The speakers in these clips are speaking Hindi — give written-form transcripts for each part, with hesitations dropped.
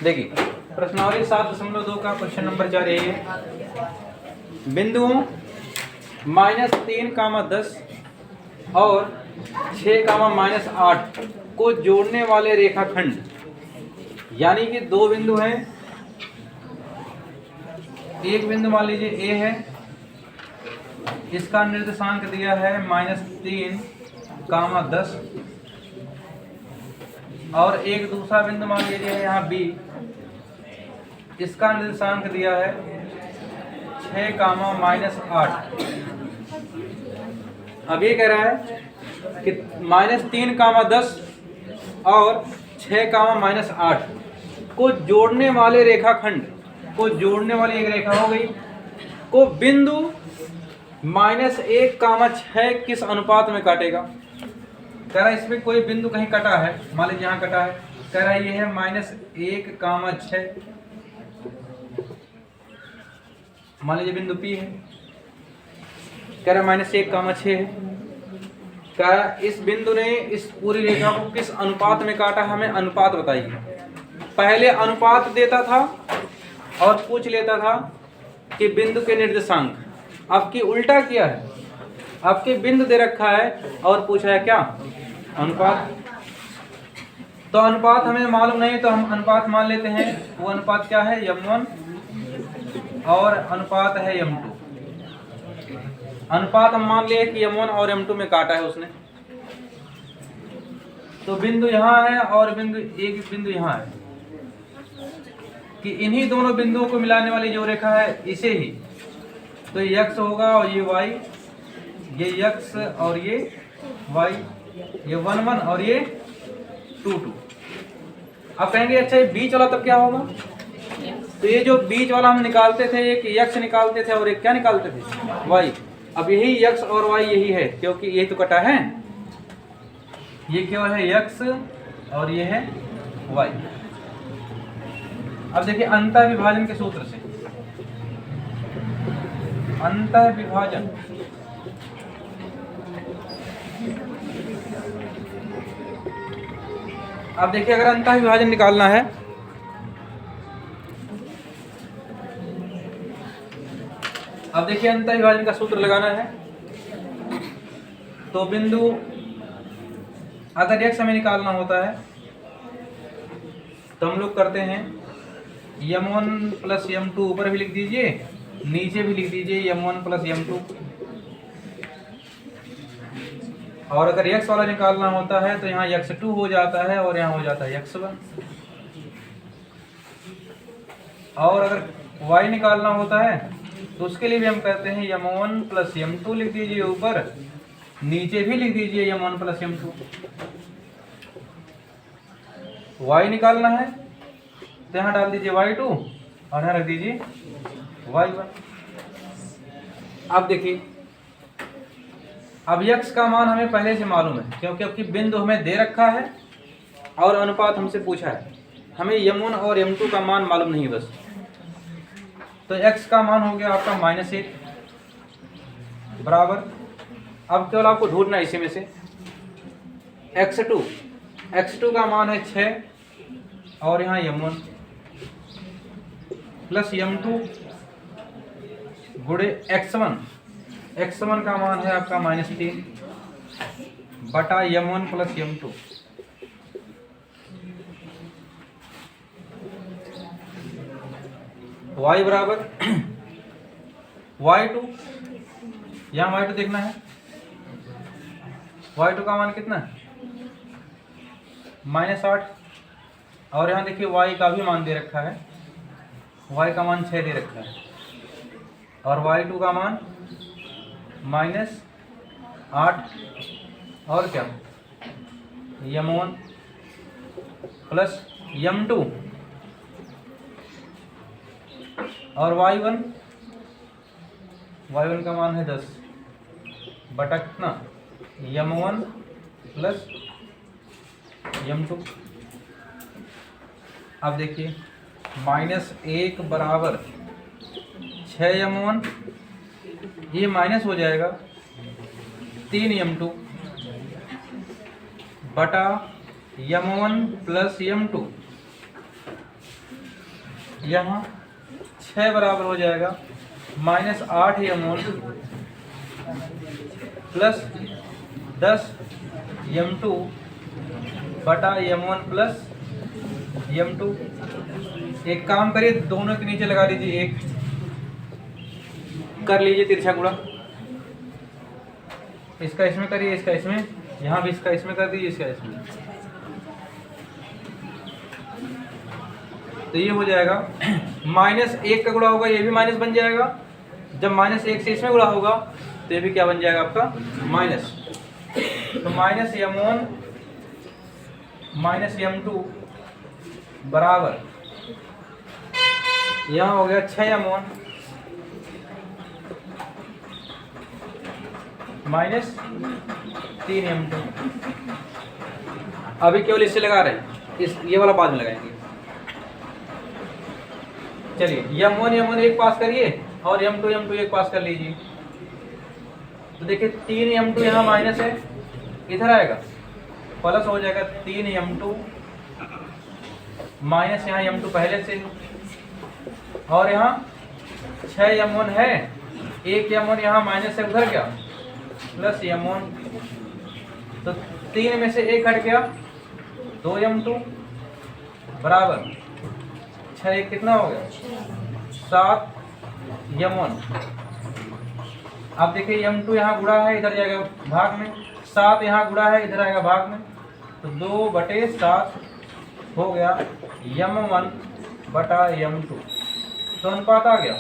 देखिए प्रश्नावली 7.2 का क्वेश्चन नंबर 4 है। बिंदुओं -3, 10 और 6, -8 को जोड़ने वाले रेखाखंड, यानी कि दो बिंदु हैं। एक बिंदु मान लीजिए ए है, इसका निर्देशांक दिया है -3, 10 और एक दूसरा बिंदु मान लीजिए यहाँ बी, इसका निर्देशांक दिया है 6, -8। अब ये कह रहा है कि -3, 10 और 6, -8 को जोड़ने वाले रेखाखंड को जोड़ने वाली एक रेखा हो गई को बिंदु -1, 6 किस अनुपात में काटेगा। कह रहा है इसमें कोई बिंदु कहीं कटा है, मान लीजिए यहाँ कटा है। कह रहा है ये है -1, 6, मान लीजिए बिंदु P है। कह रहा है -1, 6 है। कह रहा है इस बिंदु ने इस पूरी रेखा को किस अनुपात में काटा, हमें अनुपात बताइए। पहले अनुपात देता था और पूछ लेता था कि बिंदु के निर्देशांक। अब की उल्टा किया है, आपके बिंदु दे रखा है और पूछा है क्या, अनुपात। तो अनुपात हमें मालूम नहीं, तो हम अनुपात मान लेते हैं। वो अनुपात क्या है, m1 और अनुपात है m2। अनुपात हम मान लिए कि m1 और m2 में काटा है उसने। तो बिंदु यहाँ है और एक बिंदु यहाँ है कि इन्हीं दोनों बिंदुओं को मिलाने वाली जो रेखा है इसे ही, तो ये x होगा और ये y, ये x और ये y, ये 1, 1 और ये 2, 2। अब कहेंगे अच्छा ये बीच वाला तब क्या होगा। तो ये जो बीच वाला हम निकालते थे, एक x निकालते थे और एक क्या निकालते थे, y। अब यही x और y यही है, क्योंकि ये तो कटा है। ये क्यों है x और ये है y। अब देखिए अंतः विभाजन के सूत्र से, अंतः विभाजन अब देखिए अगर अंतः विभाजन निकालना है अब देखिए अंतः विभाजन का सूत्र लगाना है। तो बिंदु अगर x हमें निकालना होता है तो हम लोग करते हैं m1 + m2 ऊपर भी लिख दीजिए, नीचे भी लिख दीजिए m1 + m2। और अगर x वाला निकालना होता है तो यहाँ x2 हो जाता है और यहाँ हो जाता है x1। और अगर y निकालना होता है तो उसके लिए भी हम कहते हैं m1 + m2 लिख दीजिए ऊपर, नीचे भी लिख दीजिए m1 + m2। y निकालना है तो यहाँ डाल दीजिए y2 और यहाँ रख दीजिए y1। अब देखिए अब x का मान हमें पहले से मालूम है, क्योंकि आपकी बिंदु हमें दे रखा है और अनुपात हमसे पूछा है। हमें m1 और m2 का मान मालूम नहीं बस। तो x का मान हो गया आपका -1 बराबर, अब केवल आपको ढूंढना है इसी में से x2 का मान है 6 और यहाँ m1 प्लस m2 गुणे x1 का मान है आपका -3 बटा m1 + m2। y बराबर y2, यहाँ y2 देखना है। y2 का मान कितना है, -8। और यहाँ देखिए y का भी मान दे रखा है, y का मान 6 दे रखा है और y2 का मान -8 और क्या m1 + m2 और y1 का मान है 10 बटा कितना m1 + m2। अब देखिए -1 बराबर 6m1, ये माइनस हो जाएगा 3m2 बटा m1 + m2। यहाँ 6 बराबर हो जाएगा -8 m1 प्लस 10 m2 बटा m1 प्लस m2। एक काम करिए, दोनों के नीचे लगा लीजिए, एक कर लीजिए तिरछा गुणा। इसका इसमें करिए, इसका इसमें, यहाँ भी इसका इसमें कर दीजिए, इसका इसमें। तो ये हो जाएगा -1 का गुणा होगा, ये भी माइनस बन जाएगा। जब -1 से इसमें गुणा होगा तो ये भी क्या बन जाएगा आपका माइनस। तो -m1 -m2 बराबर यहाँ हो गया 6m1 -3m2। अभी केवल इससे लगा रहे हैं, इस ये वाला बाद में लगाएंगे। चलिए m1 एक पास करिए और m2 एक पास कर लीजिए। तो देखिए 3m2 यहाँ माइनस है, इधर आएगा प्लस हो जाएगा 3m2 माइनस यहाँ m2 पहले से, और यहाँ 6m1 है, 1m1 यहाँ माइनस है, उधर क्या प्लस m1। तो 3 में से 1 हट गया, 2m2 बराबर 6 1 कितना हो गया 7m1। अब देखिए m2 यहाँ गुणा है, इधर जाएगा भाग में, 7 यहाँ गुणा है, इधर आएगा भाग में। तो 2/7 हो गया m1 बटा m2। तो अनुपात आ गया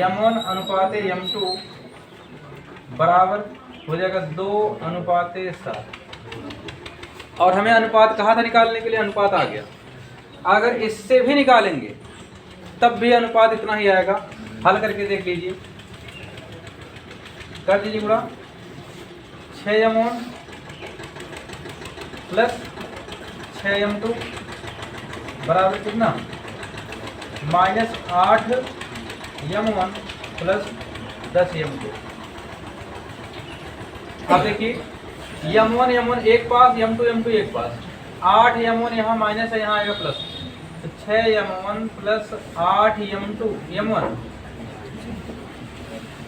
m1 अनुपात m2 बराबर हो जाएगा 2:7। और हमें अनुपात कहा था निकालने के लिए, अनुपात आ गया। अगर इससे भी निकालेंगे तब भी अनुपात इतना ही आएगा। हल करके देख लीजिए, कर दीजिए गुणा। 6m1 प्लस 6m2 बराबर कितना -8m1 प्लस 10m2। अब देखिए m1 एक पास, m2 एक पास, 8m1 यहाँ माइनस है, यहाँ आएगा प्लस। तो 6m1 प्लस 8m2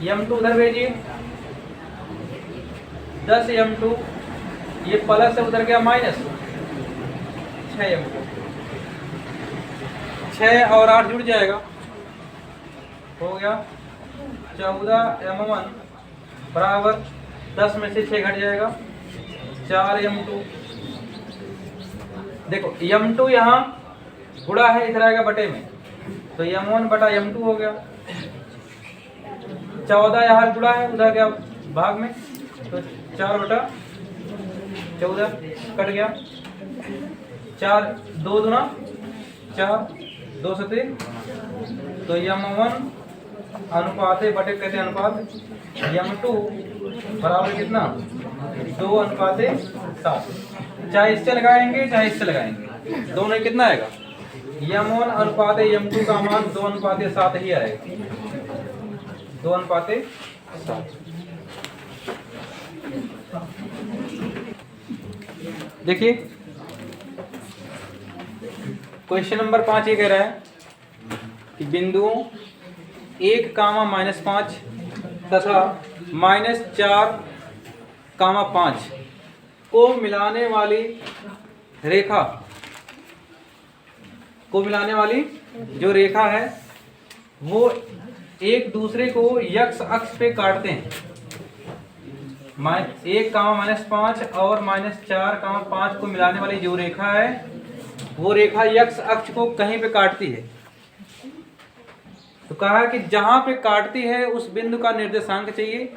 m2 उधर भेजिए, 10m2 ये प्लस है, उधर गया माइनस 6m2। 6 और 8 जुड़ जाएगा, हो गया 14m1 बराबर 10 में से 6 घट जाएगा 4m2। देखो m2 यहाँ गुणा है, इधर आएगा बटे में, तो m1 बटा m2 हो गया। 14 यहाँ गुणा है, उधर गया भाग में, तो 4/14 कट गया। 4 2 दूना 4, 2 7, तो m1 अनुपात बटे कहते हैं अनुपात, m2 बराबर कितना 2:7। चाहे इससे लगाएंगे चाहे इससे लगाएंगे, दोनों में कितना आएगा m1 अनुपात m2 का मान 2:7 ही आएगा, 2:7। देखिए क्वेश्चन नंबर 5 ये कह रहा है कि बिंदुओं 1, -5 तथा -4, 5 को मिलाने वाली रेखा जो रेखा है वो एक दूसरे को x अक्ष पे काटते हैं। 1, -5 और -4, 5 को मिलाने वाली जो रेखा है वो रेखा x अक्ष को कहीं पे काटती है। तो कहा कि जहां पे काटती है उस बिंदु का निर्देशांक चाहिए,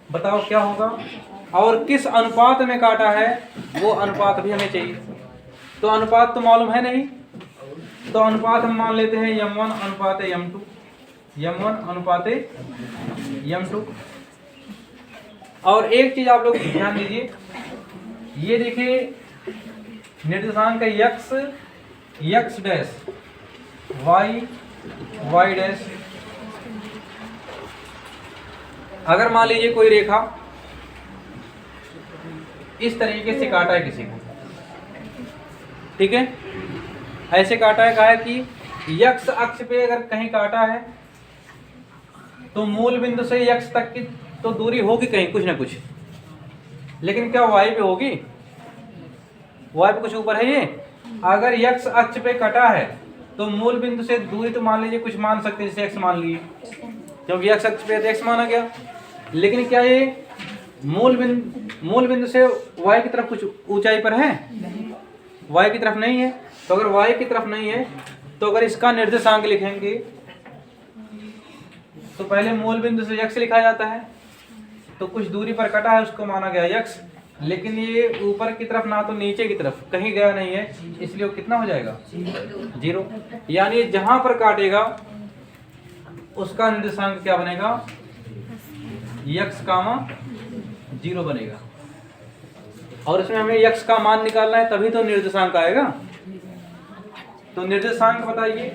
बताओ क्या होगा, और किस अनुपात में काटा है वो अनुपात भी हमें चाहिए। तो अनुपात तो मालूम है नहीं, तो अनुपात हम मान लेते हैं m1 अनुपात m2, m1 अनुपात m2। और एक चीज आप लोग ध्यान दीजिए, ये देखिए निर्देशांक है x डैश, y डैश। अगर मान लीजिए कोई रेखा इस तरीके से काटा है किसी को, ठीक है, ऐसे काटा है, कहा है कि यक्स अक्ष पे अगर कहीं काटा है तो मूल बिंदु से यक्स तक की तो दूरी होगी कहीं कुछ ना कुछ, लेकिन क्या वाई पे होगी? वाई पे कुछ ऊपर है ये। अगर यक्स अक्ष पे कटा है तो मूल बिंदु से दूरी तो मान लीजिए कुछ मान सकते हैं, जैसे एक्स मान लिए, क्योंकि यक्स अक्ष पे तो एक्स माना गया। लेकिन क्या ये मूल बिंदु से वाई की तरफ कुछ ऊंचाई पर है? वाई की तरफ नहीं है। तो अगर वाई की तरफ नहीं है तो अगर इसका निर्देशांक लिखेंगे तो पहले मूल बिंदु से यक्स लिखा जाता है, तो कुछ दूरी पर कटा है उसको माना गया यक्स, लेकिन ये ऊपर की तरफ ना तो नीचे की तरफ कहीं गया नहीं है, इसलिए वो कितना हो जाएगा? 0। यानी जहां पर काटेगा उसका निर्देशांक क्या बनेगा? यक्स कामा 0 बनेगा। और इसमें हमें यक्स का मान निकालना है, तभी तो निर्देशांक आएगा। तो निर्देशांक बताइए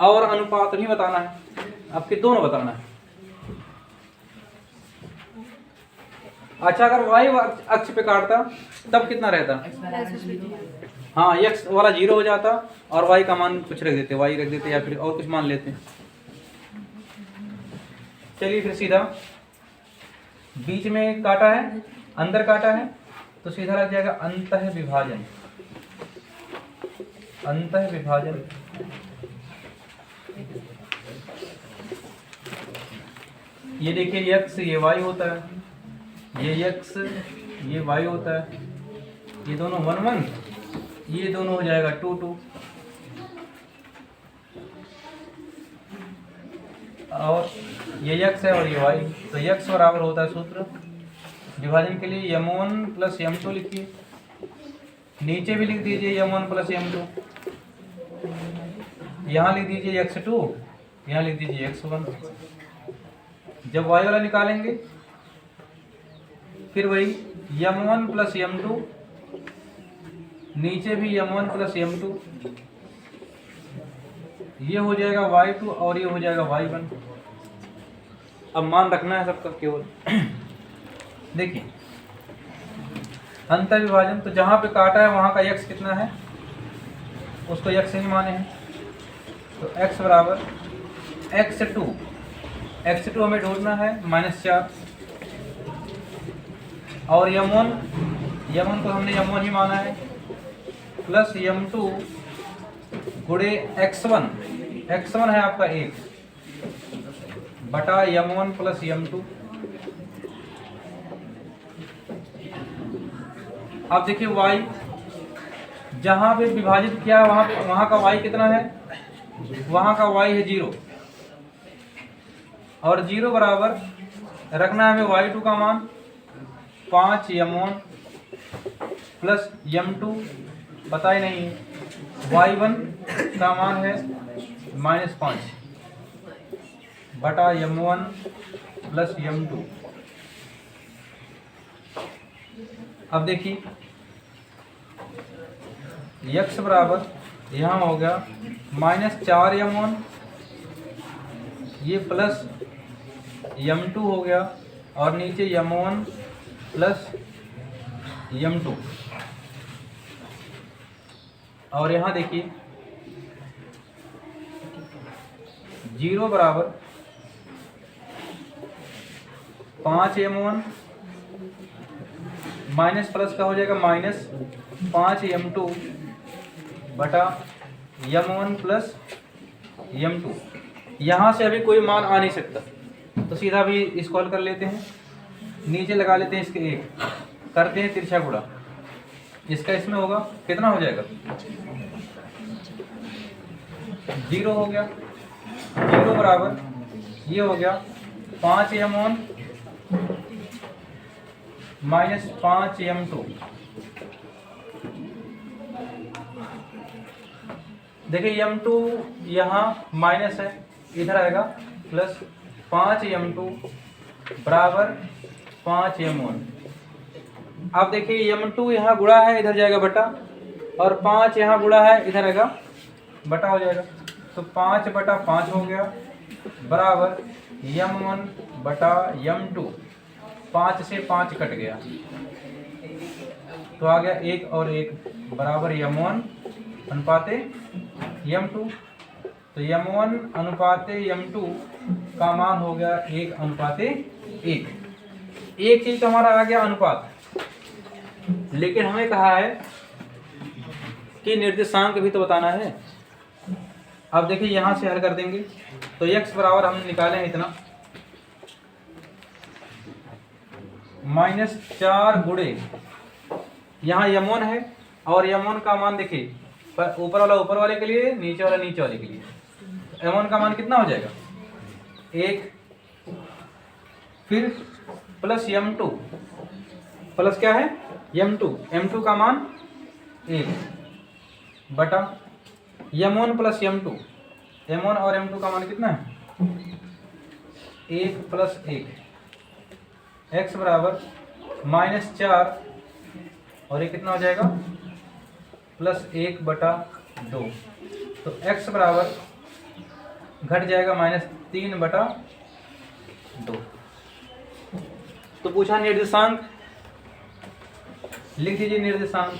और अनुपात भी बताना है, आपके दोनों बताना है। अच्छा, अगर वाई अक्ष पे काटता तब कितना रहता? हाँ, यक्स वाला 0 हो जाता और वाई का मान कुछ रख देते, वाई रख देते या फिर और कुछ मान लेते। चलिए फिर सीधा बीच में काटा है, अंदर काटा है, तो सीधा लग जाएगा अंतः विभाजन। अंतः विभाजन ये देखिए यक्स ये वाई होता है, ये यक्स ये वाई होता है, ये दोनों 1 1, ये दोनों हो जाएगा 2 2। और ये यक्स है और ये वाई, तो यक्स बराबर होता है सूत्र विभाजन के लिए m1 प्लस m2 लिखिए, नीचे भी लिख दीजिए m1 प्लस m2, यहाँ लिख दीजिए x2, यहाँ लिख दीजिए x1। जब y वाला निकालेंगे फिर वही m1 प्लस m2, नीचे भी m1 प्लस m2, ये हो जाएगा y2 और ये हो जाएगा y1। अब मान रखना है सबका केवल। देखिए अंतर विभाजन, तो जहां पे काटा है वहां का x कितना है, उसको x ही माने हैं, तो x बराबर x2 हमें ढूंढना है -4, और m1 को हमने m1 ही माना है, प्लस m2 गुणे x1 है आपका 1 बटा m1 प्लस m2। अब देखिए y जहां पे विभाजित किया वहां का y कितना है? वहां का y है 0, और 0 बराबर रखना है हमें y2 का मान 5 m1 प्लस m2 पता ही नहीं है, y1 का मान है -5 बटा m1 प्लस m2। अब देखिए x बराबर यहाँ हो गया -4 m1, ये प्लस m2 हो गया, और नीचे m1 प्लस m2, और यहाँ देखिए 0 बराबर 5 m1 माइनस प्लस का हो जाएगा -5 m2 बटा m1 प्लस m2। यहाँ से अभी कोई मान आ नहीं सकता, तो सीधा भी इसको हल कर लेते हैं, नीचे लगा लेते हैं इसके 1, करते हैं तिरछा गुणा, इसका इसमें होगा कितना हो जाएगा? 0 हो गया, 0 बराबर ये हो गया 5 m1 माइनस 5 m2। देखिए m2 यहाँ माइनस है, इधर आएगा प्लस 5 m2 बराबर 5 m1। अब देखिए m2 यहाँ गुणा है, इधर जाएगा बटा, और 5 यहाँ गुणा है, इधर आएगा बटा हो जाएगा, तो 5 बटा 5 हो गया बराबर m1 बटा m2। 5 से 5 कट गया तो आ गया 1 और 1 बराबर m1 अनुपाते m2, तो m1 अनुपाते m2 का मान हो गया 1 अनुपाते 1। एक चीज तो हमारा आ गया अनुपात, लेकिन हमें कहा है कि निर्देशांक भी तो बताना है। अब देखिए यहां से हल कर देंगे, तो x बराबर हमने निकाले हैं इतना, -4 गुणे, यहाँ m1 है और m1 का मान देखिए, ऊपर वाला ऊपर वाले के लिए, नीचे वाला नीचे वाले के लिए, m1 का मान कितना हो जाएगा 1, फिर प्लस m2, प्लस क्या है m2 का मान 1 बटा m1 प्लस m2, m1 और m2 का मान कितना है 1 प्लस 1, x बराबर -4 और ये कितना हो जाएगा +1 बटा 2, तो x बराबर घट जाएगा -3 बटा 2। तो पूछा निर्देशांक, लिख दीजिए निर्देशांक।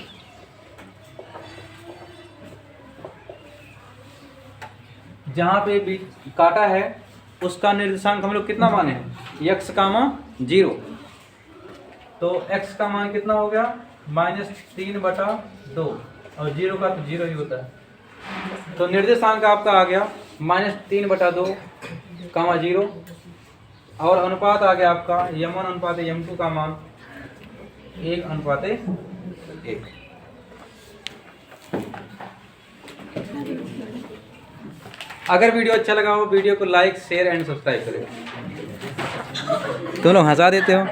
जहां पे भी काटा है उसका निर्देशांक हम लोग कितना माने हैं, x, 0, तो x का मान कितना हो गया -3 बटा 2, और 0 का तो 0 ही होता है, तो निर्देशांक आपका आ गया -3 बटा 2, 0, और अनुपात आ गया आपका m1 अनुपात m2 का मान 1 अनुपात 1। अगर वीडियो अच्छा लगा हो, वीडियो को लाइक, शेयर एंड सब्सक्राइब करें। तुम लोग हंसा देते हो।